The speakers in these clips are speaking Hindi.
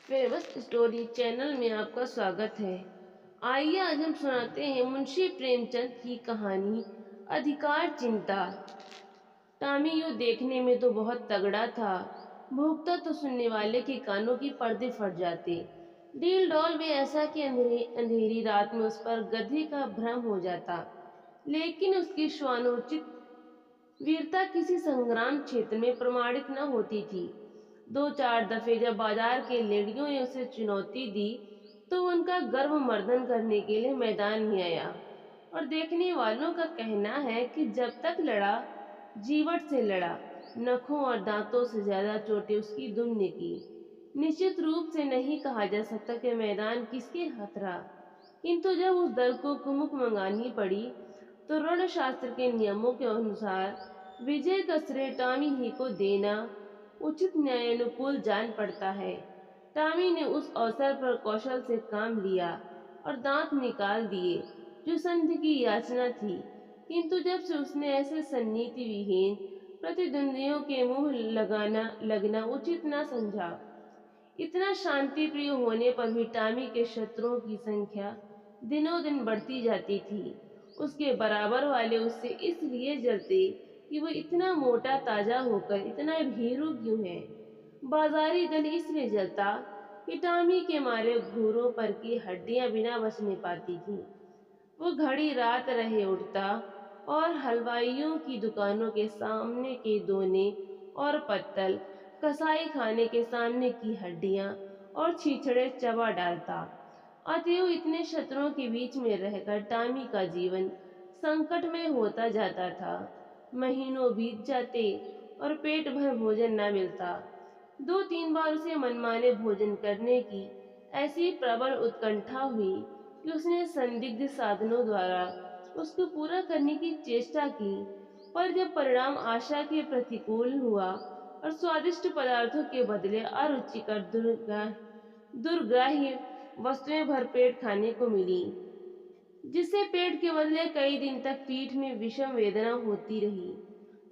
फेमस स्टोरी चैनल में आपका स्वागत है। आइए आज हम सुनाते हैं मुंशी प्रेमचंद की कहानी अधिकार चिंता। टॉमी यूं देखने में तो बहुत तगड़ा था, भूखता तो सुनने वाले के कानों की पर्दे फट जाते। डील डॉल भी ऐसा कि अंधेरी रात में उस पर गधे का भ्रम हो जाता, लेकिन उसकी श्वानोचित वीरता किसी संग्राम क्षेत्र में प्रमाणित न होती थी। दो चार दफे जब बाजार के लेडियों ने उसे चुनौती दी तो उनका गर्व मर्दन करने के लिए मैदान में आया, और देखने वालों का कहना है कि जब तक लड़ा, जीवट से लड़ा, नखों और दांतों से ज्यादा चोटें उसकी दुम ने की। निश्चित रूप से नहीं कहा जा सकता कि मैदान किसके हाथ रहा, किंतु जब उस दल को कुमुक मंगानी पड़ी तो रणशास्त्र के नियमों के अनुसार विजय का श्रेय टॉमी ही को देना उचित न्यायानुकूल जान पड़ता है। टॉमी ने उस अवसर पर कौशल से काम लिया और दांत निकाल दिए जो संधि की याचना थी, किंतु जब से उसने ऐसे सन्नीति विहीन प्रतिद्वंदियों के मुंह लगना उचित न समझा। इतना शांति प्रिय होने पर भी टॉमी के शत्रुओं की संख्या दिनों दिन बढ़ती जाती थी। उसके बराबर वाले उससे इसलिए जलते कि वो इतना मोटा ताजा होकर इतना भीरू क्यों है। बाजारी दल इसलिए जलता कि टॉमी के मारे घूरों पर की हड्डियां बिना बचने पाती थीं। वो घड़ी रात रहे उठता और हलवाइयों की दुकानों के सामने के दोने और पत्तल, कसाई खाने के सामने की हड्डियां और छीछड़े चबा डालता। अतएव इतने शत्रुओं के बीच में रहकर टॉमी का जीवन संकट में होता जाता था। महीनों बीत जाते और पेट भर भोजन न मिलता। दो तीन बार उसे मनमाने भोजन करने की ऐसी प्रबल उत्कंठा हुई कि उसने संदिग्ध साधनों द्वारा उसको पूरा करने की चेष्टा की, पर जब परिणाम आशा के प्रतिकूल हुआ और स्वादिष्ट पदार्थों के बदले अरुचिकर दुर्ग्राह्य वस्तुएं भरपेट खाने को मिली, जिससे पेट के बदले कई दिन तक पीठ में विषम वेदना होती रही,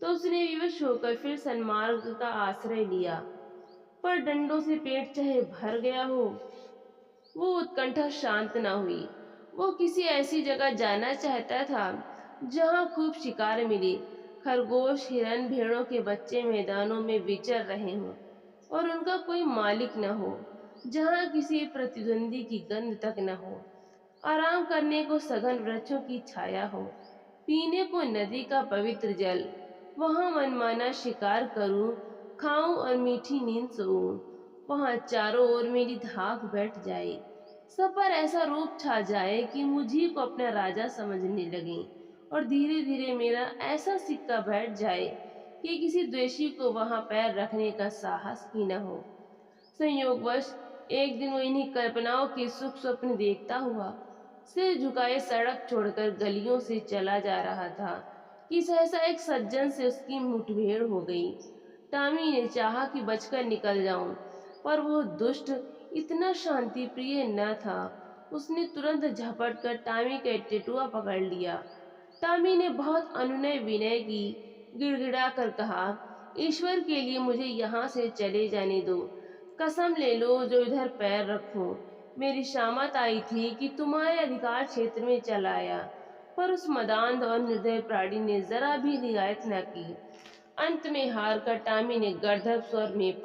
तो उसने विवश होकर फिर सन्मार्ग का आश्रय लिया। पर डंडों से पेट चाहे भर गया हो, वो उत्कंठा शांत न हुई। वो किसी ऐसी जगह जाना चाहता था जहां खूब शिकार मिले, खरगोश, हिरन, भेड़ों के बच्चे मैदानों में विचर रहे हों और उनका कोई मालिक न हो, जहां किसी प्रतिद्वंदी की गंध तक न हो, आराम करने को सघन वृक्षों की छाया हो, पीने को नदी का पवित्र जल। वहां मनमाना शिकार करूं, खाऊं और मीठी नींद सोऊं। वहां चारों ओर मेरी धाक बैठ जाए, सब पर ऐसा रूप छा जाए कि मुझी को अपना राजा समझने लगे, और धीरे धीरे मेरा ऐसा सिक्का बैठ जाए कि किसी द्वेषी को वहां पैर रखने का साहस ही न हो। संयोगवश एक दिन वो इन्हीं कल्पनाओं के सुख स्वप्न देखता हुआ सिर झुकाए सड़क छोड़कर गलियों से चला जा रहा था कि सहसा एक सज्जन से उसकी मुठभेड़ हो गई। टॉमी ने चाहा कि बचकर निकल जाऊं, पर वो दुष्ट इतना शांति प्रिय न था। उसने तुरंत झपट कर टॉमी का टेटुआ पकड़ लिया। टॉमी ने बहुत अनुनय विनय की, गिड़गिड़ा कर कहा, ईश्वर के लिए मुझे यहाँ से चले जाने दो। कसम ले लो जो इधर पैर रखूं। मेरी शामत आई थी कि तुम्हारे अधिकार क्षेत्र में चला आया, पर उस मदांध और निर्दय प्राणी ने जरा भी रियायत न की। अंत में हार कर टॉमी ने गर्दभ स्वर में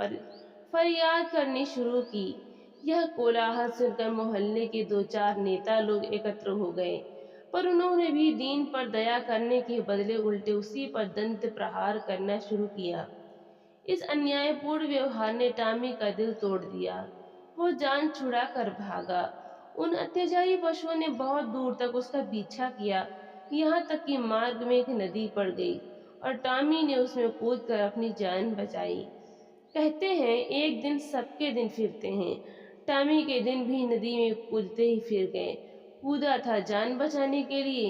फरियाद करनी शुरू की। यह कोलाहल सुनकर मोहल्ले के दो चार नेता लोग एकत्र हो गए, पर उन्होंने भी दीन पर दया करने के बदले उल्टे उसी पर दंत प्रहार करना शुरू किया। इस अन्यायपूर्ण व्यवहार ने टॉमी का दिल तोड़ दिया। वो जान छुड़ा कर भागा। उन अत्याचारी पशुओं ने बहुत दूर तक उसका पीछा किया, यहाँ तक कि मार्ग में एक नदी पड़ गई और टॉमी ने उसमें कूदकर अपनी जान बचाई। कहते हैं एक दिन सबके दिन फिरते हैं। टॉमी के दिन भी नदी में कूदते ही फिर गए। कूदा था जान बचाने के लिए,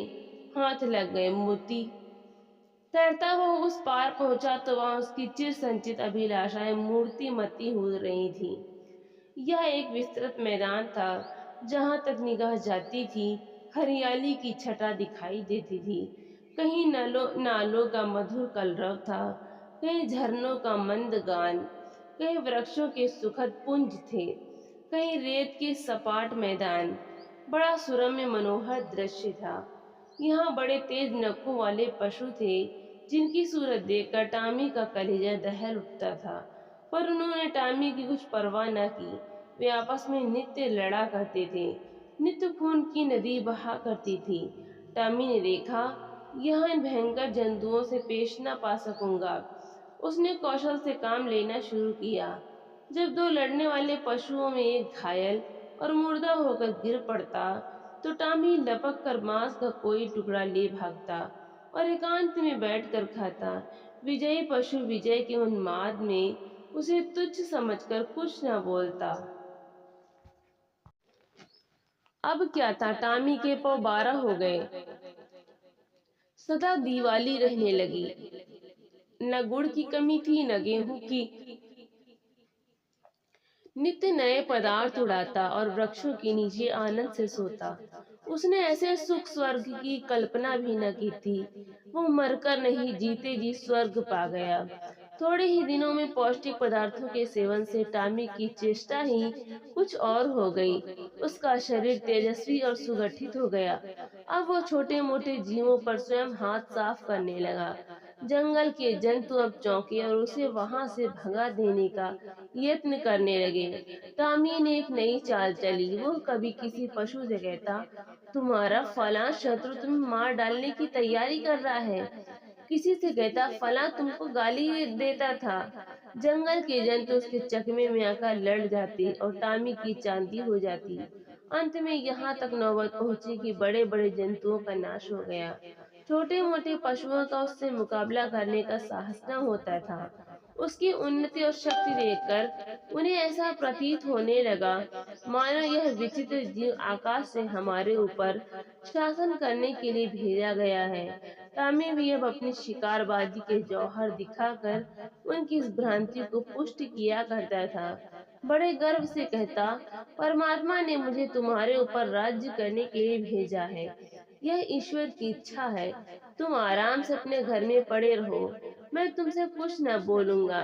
हाथ लग गए मोती। तैरता हुआ उस पार पहुंचा तो वहां उसकी चिर संचित अभिलाषाएं मूर्तिमती हो रही थी। यह एक विस्तृत मैदान था, जहां तक निगाह जाती थी हरियाली की छटा दिखाई देती थी। कहीं नालों का मधुर कलरव था, कहीं झरनों का मंद गान, कहीं वृक्षों के सुखद पुंज थे। कहीं रेत के सपाट मैदान। बड़ा सुरम्य मनोहर दृश्य था। यहाँ बड़े तेज नखों वाले पशु थे, जिनकी सूरत देखकर टॉमी का कलेजा दहल उठता था। पर उन्होंने टॉमी की कुछ परवाह न की। वे आपस में नित्य लड़ा करते थे, नित्य खून की नदी बहा करती थी। टॉमी ने देखा, यहाँ इन भयंकर जंतुओं से पेश न पा सकूंगा। उसने कौशल से काम लेना शुरू किया। जब दो लड़ने वाले पशुओं में एक घायल और मुर्दा होकर गिर पड़ता, तो टॉमी लपक कर मांस का कोई टुकड़ा ले भागता और एकांत में बैठकर खाता। विजयी पशु विजय के उन्माद में उसे तुच्छ समझकर कुछ न बोलता। अब क्या था, टॉमी के पौ 12 हो गए। सदा दिवाली रहने लगी। न गुड़ की कमी थी, न गेहूं की। नित्य नए पदार्थ उड़ाता और वृक्षों के नीचे आनंद से सोता। उसने ऐसे सुख स्वर्ग की कल्पना भी न की थी। वो मरकर नहीं, जीते जी स्वर्ग पा गया। थोड़े ही दिनों में पौष्टिक पदार्थों के सेवन से टॉमी की चेष्टा ही कुछ और हो गई। उसका शरीर तेजस्वी और सुगठित हो गया। अब वो छोटे मोटे जीवों पर स्वयं हाथ साफ करने लगा। जंगल के जंतु अब चौंके और उसे वहां से भगा देने का यत्न करने लगे। टॉमी ने एक नई चाल चली। वो कभी किसी पशु से कहता, तुम्हारा फला शत्रु तुम्हें मार डालने की तैयारी कर रहा है। किसी से कहता, फला तुमको गाली देता था। जंगल के जंतु उसके चकमे में आकर लड़ जाती और टॉमी की चांदी हो जाती। अंत में यहाँ तक नौबत पहुंची कि बड़े बड़े जंतुओं का नाश हो गया। छोटे मोटे पशुओं का उससे मुकाबला करने का साहस न होता था। उसकी उन्नति और शक्ति देखकर उन्हें ऐसा प्रतीत होने लगा, मानो यह विचित्र जीव आकाश से हमारे ऊपर शासन करने के लिए भेजा गया है। टॉमी भी अब अपनी शिकारबाजी के जौहर दिखाकर उनकी इस भ्रांति को पुष्ट किया करता था। बड़े गर्व से कहता, परमात्मा ने मुझे तुम्हारे ऊपर राज्य करने के लिए भेजा है। यह ईश्वर की इच्छा है। तुम आराम से अपने घर में पड़े रहो। मैं तुमसे कुछ न बोलूंगा।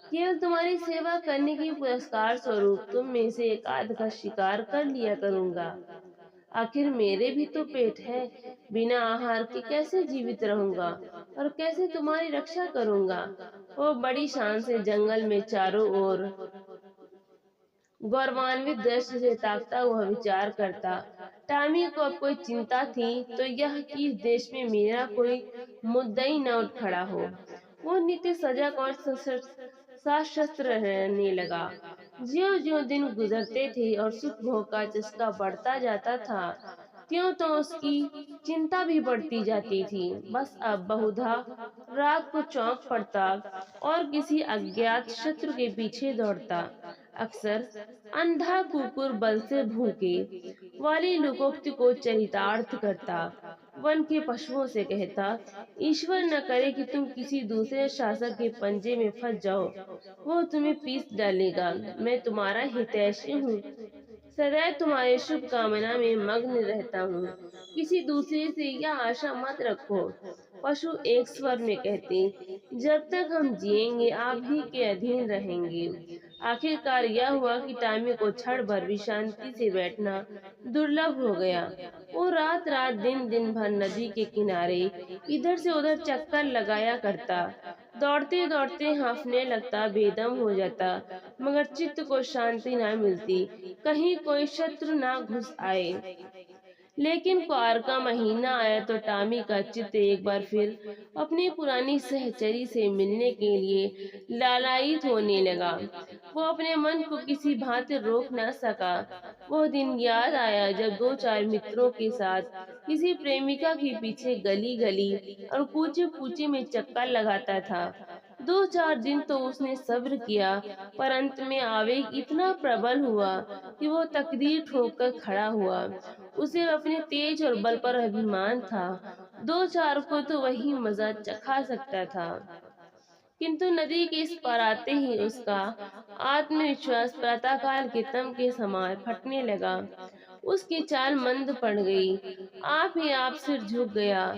केवल तुम्हारी सेवा करने के पुरस्कार स्वरूप तुम में से एक आध का शिकार कर लिया करूंगा। आखिर मेरे भी तो पेट है। बिना आहार के कैसे जीवित रहूंगा और कैसे तुम्हारी रक्षा करूंगा। वो बड़ी शान से जंगल में चारों ओर गौरवान्वित दृष्टि से ताकता हुआ विचार करता। टॉमी को अब कोई चिंता थी तो यह कि इस देश में मेरा कोई मुद्दई न उठ खड़ा हो। वो नित्य सजग और सशस्त्र रहने लगा। ज्यों ज्यों दिन गुजरते थे और सुख भोग का चस्का बढ़ता जाता था, त्यों तो उसकी चिंता भी बढ़ती जाती थी। बस अब बहुधा रात को चौंक पड़ता और किसी अज्ञात शत्रु के पीछे दौड़ता। अक्सर अंधा कुकुर बल से भूखे वाली लोकोक्ति को चरितार्थ करता। वन के पशुओं से कहता, ईश्वर न करे कि तुम किसी दूसरे शासक के पंजे में फंस जाओ। वो तुम्हें पीस डालेगा। मैं तुम्हारा हितैषी हूँ, सदैव तुम्हारी शुभ कामना में मग्न रहता हूँ। किसी दूसरे से यह आशा मत रखो। पशु एक स्वर में कहते, जब तक हम जिएंगे आप ही के अधीन रहेंगे। आखिरकार यह हुआ कि टॉमी को क्षण भर भी शांति से बैठना दुर्लभ हो गया। वो रात रात दिन दिन भर नदी के किनारे इधर से उधर चक्कर लगाया करता। दौड़ते दौड़ते हाँफने लगता, बेदम हो जाता, मगर चित्त को शांति ना मिलती, कहीं कोई शत्रु ना घुस आए। लेकिन क्वार का महीना आया तो टॉमी का चित्त एक बार फिर अपनी पुरानी सहचरी से मिलने के लिए लालायित होने लगा। वो अपने मन को किसी भांति रोक न सका। वो दिन याद आया जब दो चार मित्रों के साथ किसी प्रेमिका के पीछे गली गली और कूचे कूचे में चक्कर लगाता था। 2-4 दिन तो उसने सब्र किया, पर अंत में आवेग इतना प्रबल हुआ कि वो तकदीर ठोक कर खड़ा हुआ। उसे अपने तेज और बल पर अभिमान था। 2-4 को तो वही मजा चखा सकता था। किंतु नदी के इस पार आते ही उसका आत्मविश्वास प्रातःकाल के तम के समान फटने लगा। उसकी चाल मंद पड़ गई। आप ही आप सिर झुक गया,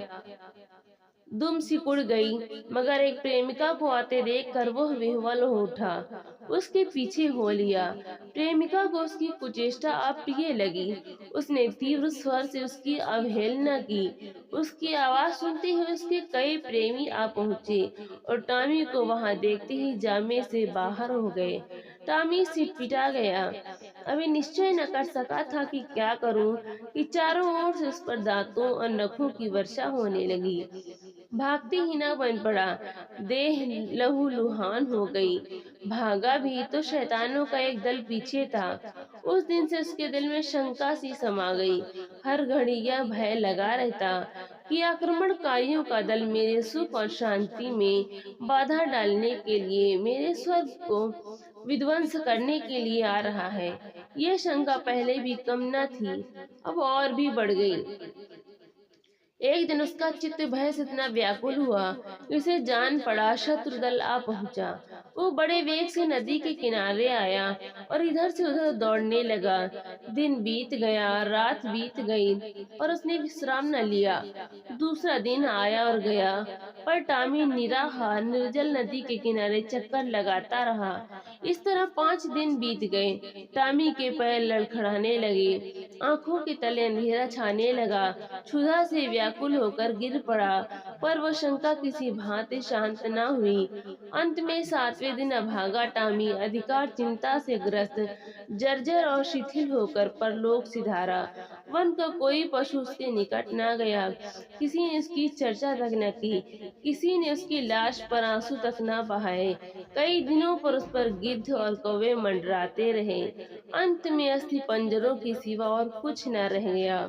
दुम सिकुड़ गई। मगर एक प्रेमिका को आते देखकर वह विह्वल हो उठा। उसके पीछे हो लिया। प्रेमिका को उसकी कुचेष्टा अब प्रिय लगी। उसने तीव्र स्वर से उसकी अवहेलना की। उसकी आवाज सुनते ही उसके कई प्रेमी आ पहुंचे और टॉमी को वहां देखते ही जामे से बाहर हो गए। टॉमी सिटपिटा गया। अभी निश्चय न कर सका था कि क्या करूं कि चारों ओर से उस पर दांतों और नखों की वर्षा होने लगी। भागते ही न बन पड़ा। देह लहूलुहान हो गई। भागा भी तो शैतानों का एक दल पीछे था। उस दिन से उसके दिल में शंका सी समा गई। हर घड़ी यह भय लगा रहता कि आक्रमणकारियों का दल मेरे सुख और शांति में बाधा डालने के लिए, मेरे स्वर्ग को विध्वंस करने के लिए आ रहा है। यह शंका पहले भी कम न थी, अब और भी बढ़ गई। एक दिन उसका चित्त भय से इतना व्याकुल हुआ कि उसे जान पड़ा शत्रु दल आ पहुंचा। वो बड़े वेग से नदी के किनारे आया और इधर से उधर दौड़ने लगा। दिन बीत गया, रात बीत गई और उसने विश्राम न लिया। दूसरा दिन आया और गया, पर टॉमी निराहार निर्जल नदी के किनारे चक्कर लगाता रहा। इस तरह 5 दिन बीत गए। टॉमी के पैर लड़खड़ाने लगे, आंखों के तले अंधेरा छाने लगा। क्षुधा से व्याकुल होकर गिर पड़ा, पर वह शंका किसी भांति शांत न हुई। अंत में 7वें दिन अभागा टॉमी अधिकार चिंता से ग्रस्त, जर्जर और शिथिल होकर परलोक सिधारा। वन का कोई पशु उसके निकट न गया, किसी ने उसकी चर्चा तक न की, किसी ने उसकी लाश पर आंसू तक न बहाए। कई दिनों पर उस पर गिद्ध और कौवे मंडराते रहे। अंत में अस्थि पंजरों की सिवा और कुछ न रह गया।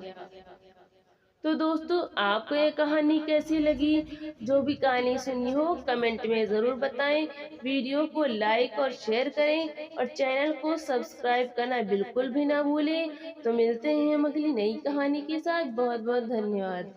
तो दोस्तों, आपको ये कहानी कैसी लगी? जो भी कहानी सुनी हो कमेंट में जरूर बताएं। वीडियो को लाइक और शेयर करें और चैनल को सब्सक्राइब करना बिल्कुल भी ना भूलें। तो मिलते हैं हम अगली नई कहानी के साथ। बहुत बहुत धन्यवाद।